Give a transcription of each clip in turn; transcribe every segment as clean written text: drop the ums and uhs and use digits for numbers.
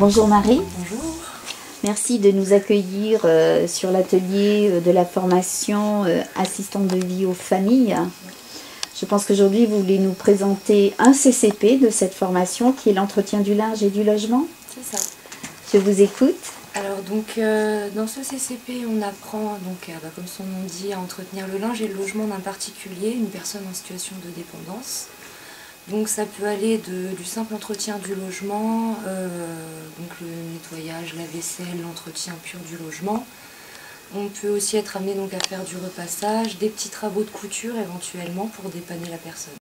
Bonjour Marie. Bonjour. Merci de nous accueillir sur l'atelier de la formation assistante de vie aux familles. Je pense qu'aujourd'hui vous voulez nous présenter un CCP de cette formation qui est l'entretien du linge et du logement. C'est ça. Je vous écoute. Alors donc dans ce CCP on apprend donc comme son nom dit à entretenir le linge et le logement d'un particulier, une personne en situation de dépendance. Donc ça peut aller du simple entretien du logement, donc le nettoyage, la vaisselle, l'entretien pur du logement. On peut aussi être amené donc à faire du repassage, des petits travaux de couture éventuellement pour dépanner la personne.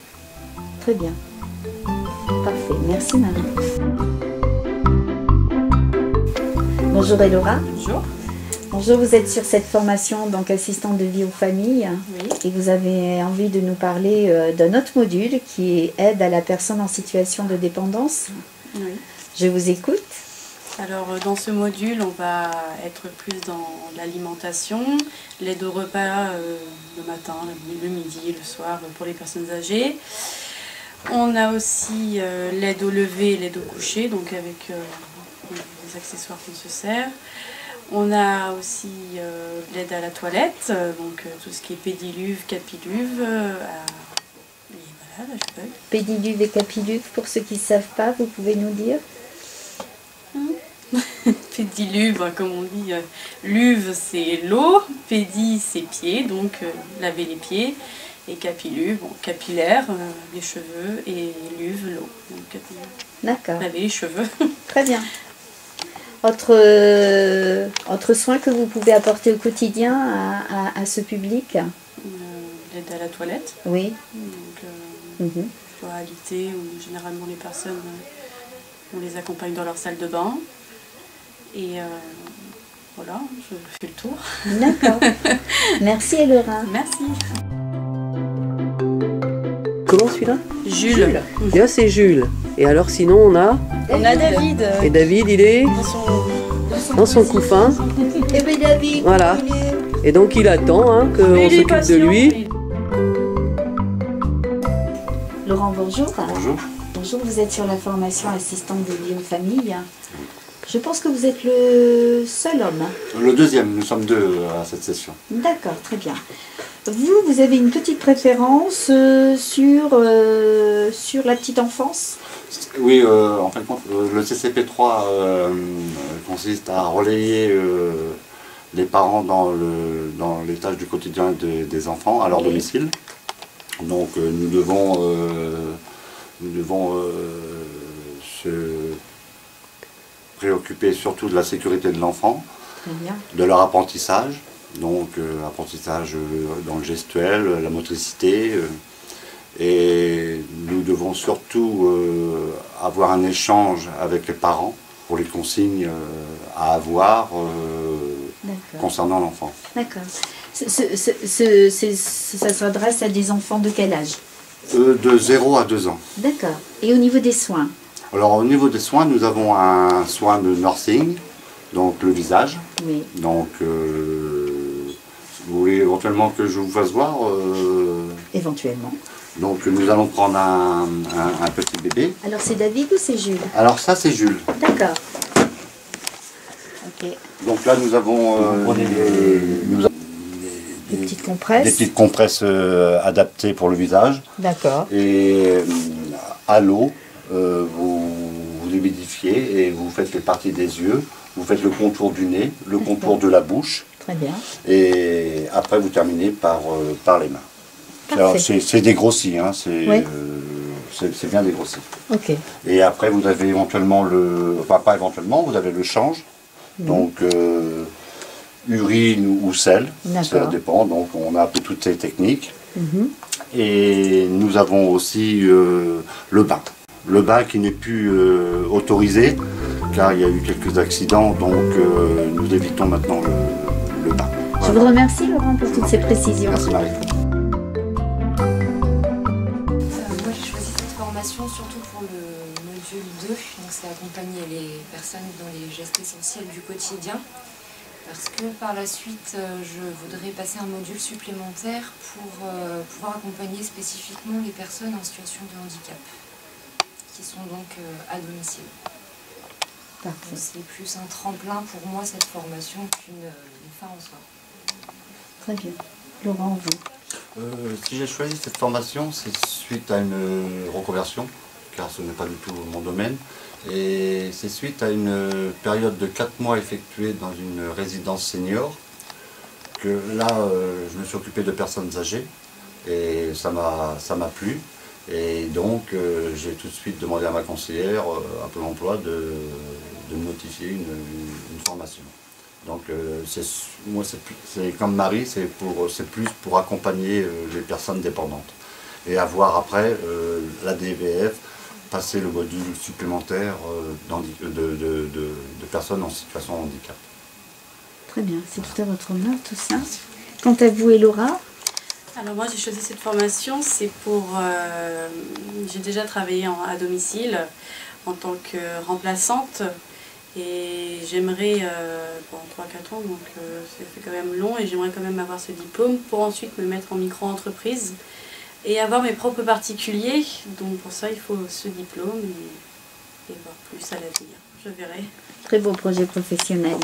Très bien. Parfait. Merci Marie. Bonjour Elora. Bonjour. Bonjour, vous êtes sur cette formation donc assistante de vie aux familles. Oui. Et vous avez envie de nous parler d'un autre module qui est aide à la personne en situation de dépendance. Oui. Je vous écoute. Alors dans ce module, on va être plus dans l'alimentation, l'aide au repas le matin, le midi, le soir pour les personnes âgées. On a aussi l'aide au lever et l'aide au coucher, donc avec les accessoires qu'on se sert. On a aussi l'aide à la toilette, donc tout ce qui est pédiluve, capiluve. Et voilà, là je peux. Pédiluve et capiluve, pour ceux qui ne savent pas, vous pouvez nous dire? Pédiluve, comme on dit, luve c'est l'eau, pédi c'est pied, donc laver les pieds. Et capiluve, bon, capillaire, les cheveux, et luve, l'eau. Donc D'accord. laver les cheveux. Très bien. Autre soin que vous pouvez apporter au quotidien à ce public? L'aide à la toilette. Oui. Donc, pour alité, où généralement les personnes, on les accompagne dans leur salle de bain. Et voilà, je fais le tour. D'accord. Merci Elora. Merci. Comment celui-là? Jules. Et là c'est Jules. Et alors sinon on a... On a David. Et David il est dans son couffin. Eh bien David, Voilà. Et donc il attend hein, qu'on s'occupe de lui. Laurent, bonjour. Bonjour. Bonjour, vous êtes sur la formation assistante de vie aux familles. Je pense que vous êtes le seul homme. Le deuxième, nous sommes deux à cette session. D'accord, très bien. Vous avez une petite préférence sur la petite enfance? Oui, en fin de compte, le CCP3 consiste à relayer les parents dans les tâches du quotidien des enfants à leur domicile. Donc nous devons se préoccuper surtout de la sécurité de l'enfant, de leur apprentissage, donc apprentissage dans le gestuel, la motricité, et nous devons surtout avoir un échange avec les parents pour les consignes à avoir concernant l'enfant. D'accord. Ça s'adresse à des enfants de quel âge? De 0 à 2 ans. D'accord. Et au niveau des soins? Alors au niveau des soins, nous avons un soin de nursing, donc le visage. Oui. Donc vous voulez éventuellement que je vous fasse voir Éventuellement. Donc nous allons prendre un petit bébé. Alors c'est David ou c'est Jules? Alors ça c'est Jules. D'accord. Ok. Donc là nous avons des petites compresses. Des petites compresses adaptées pour le visage. D'accord. Et à l'eau, vous humidifiez et vous faites les parties des yeux, vous faites le contour du nez, le contour de la bouche. Très bien. Et après vous terminez par les mains. C'est dégrossi, hein, c'est bien dégrossi. Ok. Et après vous avez éventuellement enfin pas éventuellement, vous avez le change, donc urine ou sel, ça dépend, donc on a un peu toutes ces techniques. Et nous avons aussi le bain. Le bain qui n'est plus autorisé, car il y a eu quelques accidents, donc nous évitons maintenant le bain. Je vous remercie Laurent pour toutes ces précisions. Merci Marie. Moi j'ai choisi cette formation surtout pour le module 2, donc c'est accompagner les personnes dans les gestes essentiels du quotidien. Parce que par la suite, je voudrais passer un module supplémentaire pour pouvoir accompagner spécifiquement les personnes en situation de handicap, qui sont donc à domicile. C'est plus un tremplin pour moi, cette formation, qu'une fin en soi. Très bien. Laurent, vous? Si j'ai choisi cette formation, c'est suite à une reconversion, car ce n'est pas du tout mon domaine. Et c'est suite à une période de 4 mois effectuée dans une résidence senior, que là, je me suis occupé de personnes âgées, et ça m'a plu. Et donc, j'ai tout de suite demandé à ma conseillère, à Pôle emploi, de me notifier une formation. Donc, moi, c'est comme Marie, c'est plus pour accompagner les personnes dépendantes. Et avoir après, la DVF, passer le module supplémentaire de personnes en situation de handicap. Très bien, c'est tout à votre honneur tout ça. Quant à vous et Laura? Alors moi j'ai choisi cette formation, c'est pour... j'ai déjà travaillé à domicile en tant que remplaçante et j'aimerais, pour 3-4 ans, donc ça fait quand même long et j'aimerais quand même avoir ce diplôme pour ensuite me mettre en micro-entreprise et avoir mes propres particuliers. Donc pour ça il faut ce diplôme et voir plus à l'avenir, je verrai. Très beau projet professionnel.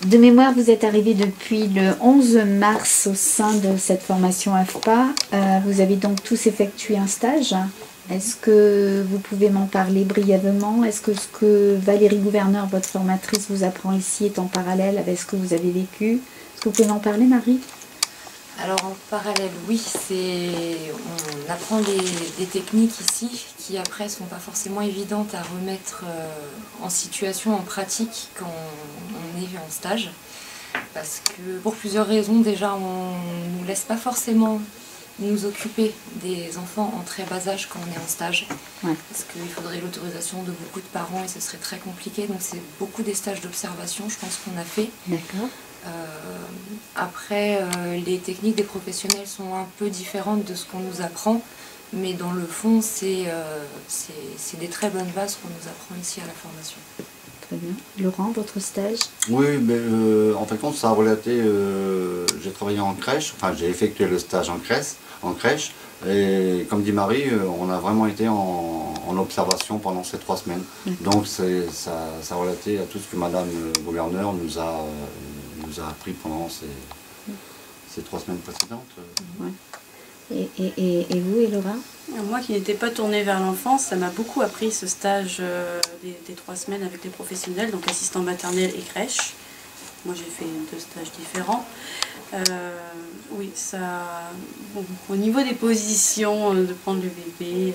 De mémoire, vous êtes arrivé depuis le 11 mars au sein de cette formation AFPA. Vous avez donc tous effectué un stage. Est-ce que vous pouvez m'en parler brièvement? Est-ce que ce que Valérie Gouverneur, votre formatrice, vous apprend ici est en parallèle avec ce que vous avez vécu? Est-ce que vous pouvez m'en parler, Marie? Alors en parallèle, oui, on apprend des techniques ici qui après sont pas forcément évidentes à remettre en situation, en pratique quand on est en stage. Parce que pour plusieurs raisons, déjà on ne nous laisse pas forcément nous occuper des enfants en très bas âge quand on est en stage. Ouais. Parce qu'il faudrait l'autorisation de beaucoup de parents et ce serait très compliqué. Donc c'est beaucoup des stages d'observation, je pense qu'on a fait. D'accord. Après, les techniques des professionnels sont un peu différentes de ce qu'on nous apprend, mais dans le fond, c'est des très bonnes bases qu'on nous apprend ici à la formation. Très bien. Laurent, votre stage? Oui, mais en fin de compte, ça a relaté, j'ai travaillé en crèche, enfin j'ai effectué le stage en crèche, et comme dit Marie, on a vraiment été en observation pendant ces 3 semaines. Donc ça relatait à tout ce que Madame Gouverneur nous a appris pendant ces 3 semaines précédentes. Ouais. Et vous, et Laura? Moi qui n'étais pas tournée vers l'enfance, ça m'a beaucoup appris ce stage des 3 semaines avec les professionnels, donc assistant maternel et crèche. Moi j'ai fait 2 stages différents. Oui, au niveau des positions, de prendre le bébé,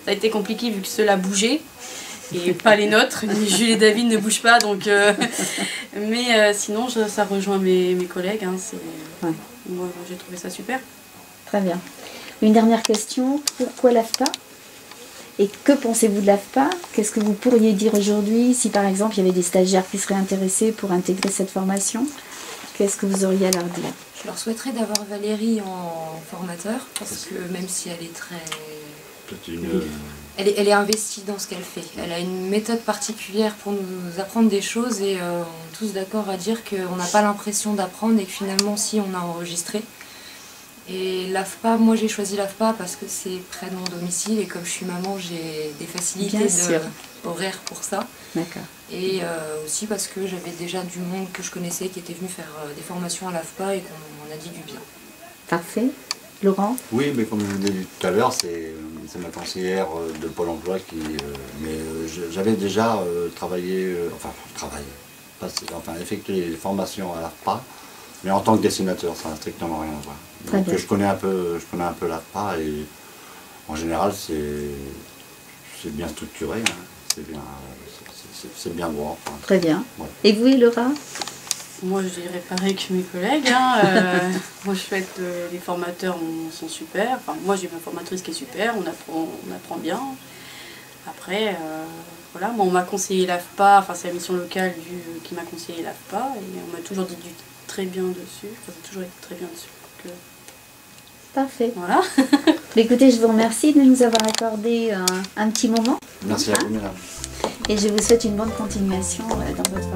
ça a été compliqué vu que cela bougeait. Et pas les nôtres, ni Jules et David ne bougent pas, donc mais sinon ça rejoint mes collègues, hein, ouais. Moi j'ai trouvé ça super. Très bien. Une dernière question, pourquoi l'AFPA? Et que pensez-vous de l'AFPA? Qu'est-ce que vous pourriez dire aujourd'hui si par exemple il y avait des stagiaires qui seraient intéressés pour intégrer cette formation? Qu'est-ce que vous auriez à leur dire? Je leur souhaiterais d'avoir Valérie en formateur, parce que même si elle est très... Elle est investie dans ce qu'elle fait. Elle a une méthode particulière pour nous apprendre des choses et on est tous d'accord à dire qu'on n'a pas l'impression d'apprendre et que finalement si on a enregistré. Et l'AFPA, moi j'ai choisi l'AFPA parce que c'est près de mon domicile et comme je suis maman, j'ai des facilités horaires pour ça. D'accord. Et aussi parce que j'avais déjà du monde que je connaissais qui était venu faire des formations à l'AFPA et qu'on m'en a dit du bien. Parfait. Laurent? Oui, mais comme je vous l'ai dit tout à l'heure, c'est ma conseillère de Pôle emploi qui... j'avais déjà effectué des formations à l'AFPA, mais en tant que dessinateur, ça n'a strictement rien à voir. Donc je connais un peu l'AFPA et en général c'est bien structuré, hein, c'est bien droit. Enfin, très bien. Ouais. Et vous, Laura? Moi, je dirais pareil que mes collègues. Hein. Moi, je souhaite que les formateurs sont super. Enfin, moi, j'ai ma formatrice qui est super. On apprend bien. Après, voilà. Moi, on m'a conseillé l'AFPA. Enfin, c'est la mission locale qui m'a conseillé l'AFPA. Et on m'a toujours dit très bien dessus. Enfin, j'ai toujours été très bien dessus. Donc, parfait. Voilà. Écoutez, je vous remercie de nous avoir accordé un petit moment. Merci à vous, mesdames. Et je vous souhaite une bonne continuation dans votre